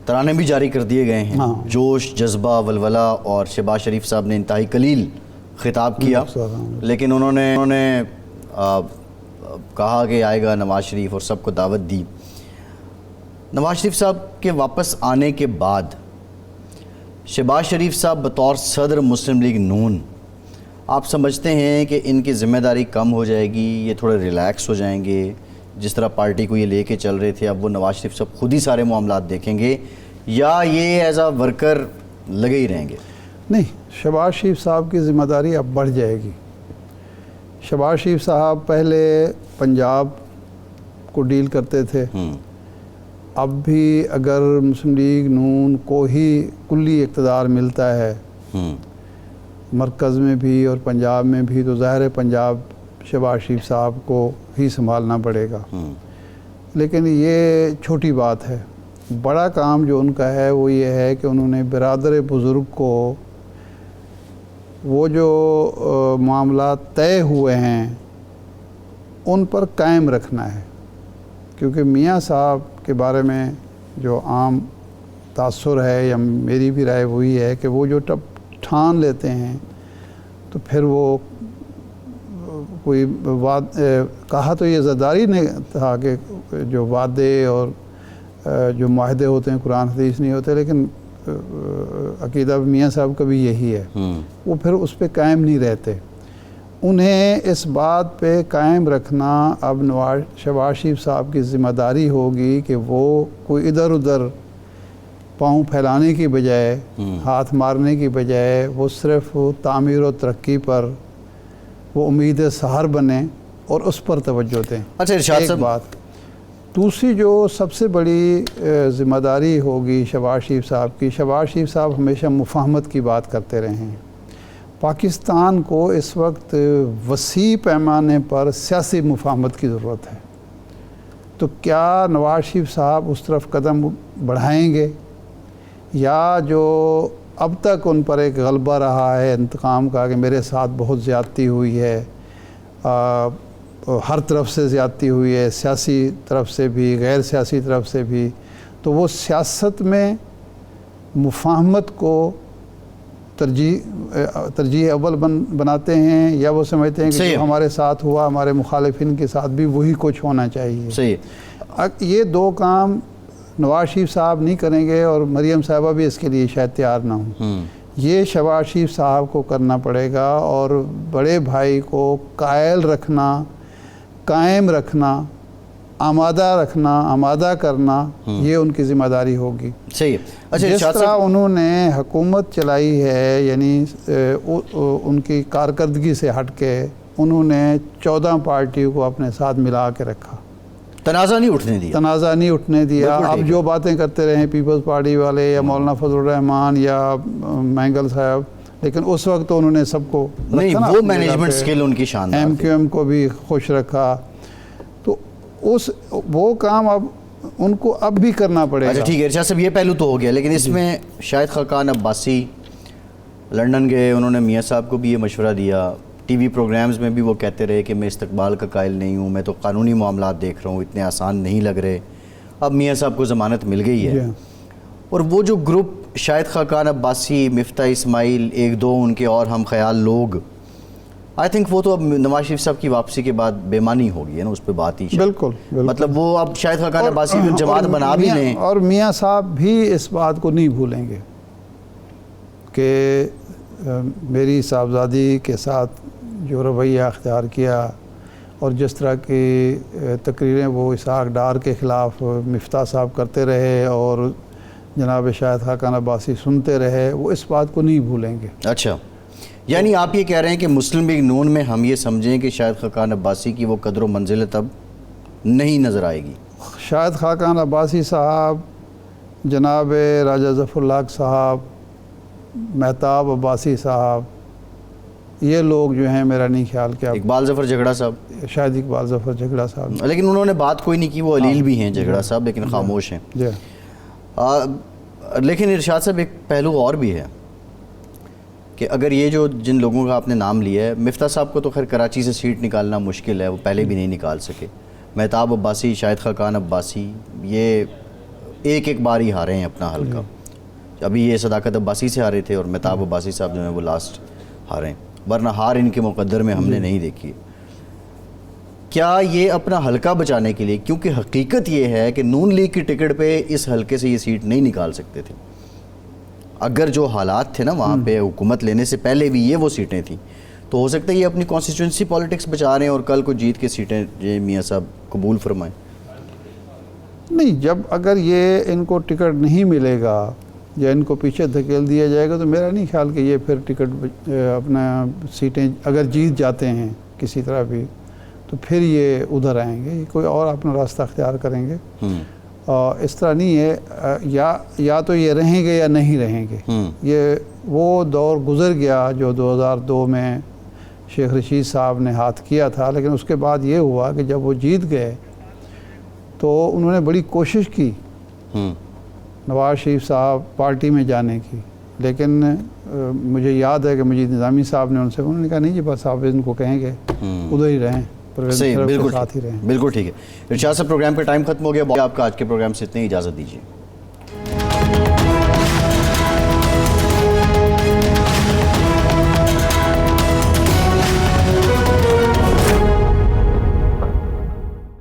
ترانے بھی جاری کر دیے گئے ہیں، جوش، جذبہ، ولولہ، اور شہباز شریف صاحب نے انتہائی قلیل خطاب کیا، لیکن انہوں نے کہا کہ آئے گا نواز شریف اور سب کو دعوت دی۔ نواز شریف صاحب کے واپس آنے کے بعد شہباز شریف صاحب بطور صدر مسلم لیگ نون، آپ سمجھتے ہیں کہ ان کی ذمہ داری کم ہو جائے گی، یہ تھوڑے ریلیکس ہو جائیں گے؟ جس طرح پارٹی کو یہ لے کے چل رہے تھے، اب وہ نواز شریف صاحب خود ہی سارے معاملات دیکھیں گے یا یہ ایز اے ورکر لگے ہی رہیں گے؟ نہیں، شہباز شریف صاحب کی ذمہ داری اب بڑھ جائے گی۔ شہباز شریف صاحب پہلے پنجاب کو ڈیل کرتے تھے، اب بھی اگر مسلم لیگ نون کو ہی کلی اقتدار ملتا ہے مرکز میں بھی اور پنجاب میں بھی، تو ظاہر ہے پنجاب شہباز شریف صاحب کو ہی سنبھالنا پڑے گا۔ لیکن یہ چھوٹی بات ہے، بڑا کام جو ان کا ہے وہ یہ ہے کہ انہوں نے برادر بزرگ کو وہ جو معاملات طے ہوئے ہیں ان پر قائم رکھنا ہے، کیونکہ میاں صاحب کے بارے میں جو عام تاثر ہے یا میری بھی رائے وہی ہے کہ وہ جو ٹھان لیتے ہیں تو پھر وہ کوئی کہا تو یہ زرداری نے تھا کہ جو وعدے اور جو معاہدے ہوتے ہیں قرآن حدیث نہیں ہوتے، لیکن عقیدہ میاں صاحب کا بھی یہی ہے، وہ پھر اس پہ قائم نہیں رہتے۔ انہیں اس بات پہ قائم رکھنا اب شہباز شریف صاحب کی ذمہ داری ہوگی کہ وہ کوئی ادھر ادھر پاؤں پھیلانے کی بجائے، ہاتھ مارنے کی بجائے وہ صرف تعمیر و ترقی پر وہ امید سحر بنے اور اس پر توجہ دیں۔ اچھا ارشاد ایک صاحب، بات دوسری جو سب سے بڑی ذمہ داری ہوگی شہباز شریف صاحب کی، شہباز شریف صاحب ہمیشہ مفاہمت کی بات کرتے رہے ہیں۔ پاکستان کو اس وقت وسیع پیمانے پر سیاسی مفاہمت کی ضرورت ہے، تو کیا نواز شریف صاحب اس طرف قدم بڑھائیں گے، یا جو اب تک ان پر ایک غلبہ رہا ہے انتقام کا کہ میرے ساتھ بہت زیادتی ہوئی ہے، ہر طرف سے زیادتی ہوئی ہے، سیاسی طرف سے بھی غیر سیاسی طرف سے بھی، تو وہ سیاست میں مفاہمت کو ترجیح اول بناتے ہیں، یا وہ سمجھتے ہیں کہ جو ہمارے ساتھ ہوا ہمارے مخالفین کے ساتھ بھی وہی کچھ ہونا چاہیے؟ صحیح، یہ دو کام نواز شریف صاحب نہیں کریں گے، اور مریم صاحبہ بھی اس کے لیے شاید تیار نہ ہوں۔ یہ شہباز شریف صاحب کو کرنا پڑے گا، اور بڑے بھائی کو قائل رکھنا، قائم رکھنا، آمادہ کرنا، یہ ان کی ذمہ داری ہوگی۔ صحیح۔ اچھا جس ارشاد طرح صاحب، انہوں نے حکومت چلائی ہے، یعنی ان کی کارکردگی سے ہٹ کے انہوں نے 14 پارٹیوں کو اپنے ساتھ ملا کے رکھا، تنازع نہیں اٹھنے دیا، تنازع نہیں اٹھنے دیا۔ بالکل اب ٹھیک ہے۔ جو باتیں کرتے رہے پیپلز پارٹی والے یا مولانا فضل الرحمان یا مینگل صاحب، لیکن اس وقت تو انہوں نے سب کو نہیں، رکھا نا وہ اپنی جگہ مینجمنٹ پہ، سکل ان کی شاندار ایم تھی۔ کیو ایم کو بھی خوش رکھا، تو وہ کام اب ان کو اب بھی کرنا پڑے اچھا گا۔ ٹھیک ہے ارشاد صاحب، یہ پہلو تو ہو گیا، لیکن اس میں شاہد خاقان عباسی لنڈن گئے، انہوں نے میاں صاحب کو بھی یہ مشورہ دیا، ٹی وی پروگرامز میں بھی وہ کہتے رہے کہ میں استقبال کا قائل نہیں ہوں، میں تو قانونی معاملات دیکھ رہا ہوں، اتنے آسان نہیں لگ رہے۔ اب میاں صاحب کو ضمانت مل گئی ہے، اور وہ جو گروپ شاہد خاقان عباسی، مفتاح اسماعیل، ایک دو ان کے اور ہم خیال لوگ، آئی تھنک وہ تو اب نواز شریف صاحب کی واپسی کے بعد بے معنی ہوگی ہے نا، اس پہ بات ہی بالکل، مطلب وہ اب شاہد خاقان عباسی کو جماعت بنا بھی لیں، اور میاں صاحب بھی اس بات کو نہیں بھولیں گے کہ میری صاحبزادی کے ساتھ جو رویہ اختیار کیا، اور جس طرح کی تقریریں وہ اسحاق ڈار کے خلاف مفتاح صاحب کرتے رہے اور جناب شاہد خاقان عباسی سنتے رہے، وہ اس بات کو نہیں بھولیں گے۔ اچھا، یعنی آپ یہ کہہ رہے ہیں کہ مسلم لیگ نون میں ہم یہ سمجھیں کہ شاہد خاقان عباسی کی وہ قدر و منزلت اب نہیں نظر آئے گی؟ شاہد خاقان عباسی صاحب، جناب راجہ ظفر اللہ صاحب، مہتاب عباسی صاحب، یہ لوگ جو ہیں میرا نہیں خیال کہ اقبال ظفر جھگڑا صاحب، شاید اقبال ظفر جھگڑا صاحب، لیکن انہوں نے بات کوئی نہیں کی، وہ علیل بھی ہیں جھگڑا صاحب، لیکن خاموش ہیں۔ جی لیکن ارشاد صاحب ایک پہلو اور بھی ہے کہ اگر یہ جو جن لوگوں کا آپ نے نام لیا ہے، مفتاح صاحب کو تو خیر کراچی سے سیٹ نکالنا مشکل ہے، وہ پہلے بھی نہیں نکال سکے، مہتاب عباسی، شاہد خاقان عباسی، یہ ایک بار ہی ہارے ہیں اپنا حلقہ، ابھی یہ صداقت عباسی سے ہارے تھے، اور مہتاب عباسی صاحب جو ہیں وہ لاسٹ ہارے ہیں، ورنہ ہار ان کے مقدر میں ہم نے نہیں دیکھی۔ کیا یہ اپنا حلقہ بچانے کے لیے، کیونکہ حقیقت یہ ہے کہ نون لیگ کی ٹکٹ پہ اس حلقے سے یہ سیٹ نہیں نکال سکتے تھے، اگر جو حالات تھے نا وہاں پہ حکومت لینے سے پہلے بھی یہ وہ سیٹیں تھیں، تو ہو سکتا ہے یہ اپنی کانسٹیچوئنسی پالیٹکس بچا رہے ہیں اور کل کو جیت کے سیٹیں یہ میاں صاحب قبول فرمائیں۔ نہیں، جب اگر یہ ان کو ٹکٹ نہیں ملے گا یا ان کو پیچھے دھکیل دیا جائے گا، تو میرا نہیں خیال کہ یہ پھر ٹکٹ اپنا سیٹیں اگر جیت جاتے ہیں کسی طرح بھی، تو پھر یہ ادھر آئیں گے، کوئی اور اپنا راستہ اختیار کریں گے۔ اس طرح نہیں ہے، یا تو یہ رہیں گے یا نہیں رہیں گے۔ یہ وہ دور گزر گیا جو 2002 میں شیخ رشید صاحب نے ہاتھ کیا تھا، لیکن اس کے بعد یہ ہوا کہ جب وہ جیت گئے تو انہوں نے بڑی کوشش کی نواز شریف صاحب پارٹی میں جانے کی، لیکن مجھے یاد ہے کہ مجید نظامی صاحب نے انہوں نے کہا نہیں جی بس آپ ان کو کہیں گے ادھر ہی رہیں، صحیح، بالکل ساتھ ہی رہیں۔ بالکل ٹھیک ہے۔ ارشاد صاحب پروگرام کا ٹائم ختم ہو گیا، آپ کا آج کے پروگرام سے اتنی اجازت دیجیے۔